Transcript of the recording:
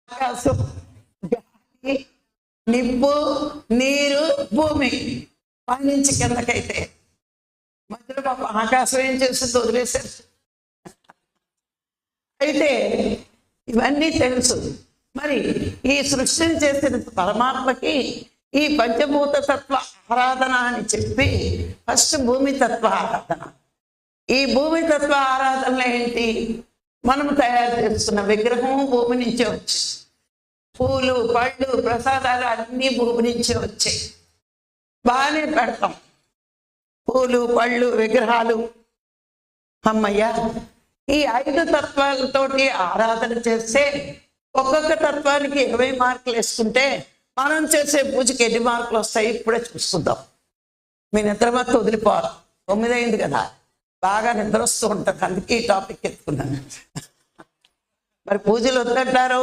ఆకాశం, గాలి, నిప్పు, నీరు, భూమి, పైనుంచి కిందకైతే. మధ్యలో పాప ఆకాశం ఏం చేస్తుంది, వదిలేశారు. అయితే ఇవన్నీ తెలుసు. మరి ఈ సృష్టిని చేసిన పరమాత్మకి ఈ పంచభూత తత్వ ఆరాధన అని చెప్పి ఫస్ట్ భూమి తత్వ ఆరాధన. ఈ భూమి తత్వ ఆరాధనలో ఏంటి, మనం తయారు చేస్తున్న విగ్రహం భూమి నుంచే వచ్చి, పూలు పళ్ళు ప్రసాదాలు అన్నీ భూమి నుంచే వచ్చాయి. బాగానే పెడతాం పూలు పళ్ళు విగ్రహాలు. అమ్మయ్య, ఈ 5 తత్వాలతోటి ఆరాధన చేస్తే ఒక్కొక్క తత్వానికి 20 మార్కులు వేసుకుంటే మనం చేసే పూజకి ఎన్ని మార్కులు వస్తాయి ఇప్పుడే చూస్తుందాం. మీ నిద్రమత్తు వదిలిపోవాలి, 9 అయింది కదా, బాగా నిద్ర వస్తూ ఉంటుంది, అందుకే ఈ టాపిక్ ఎత్తుకున్నాను. మరి పూజలు వద్దంటారు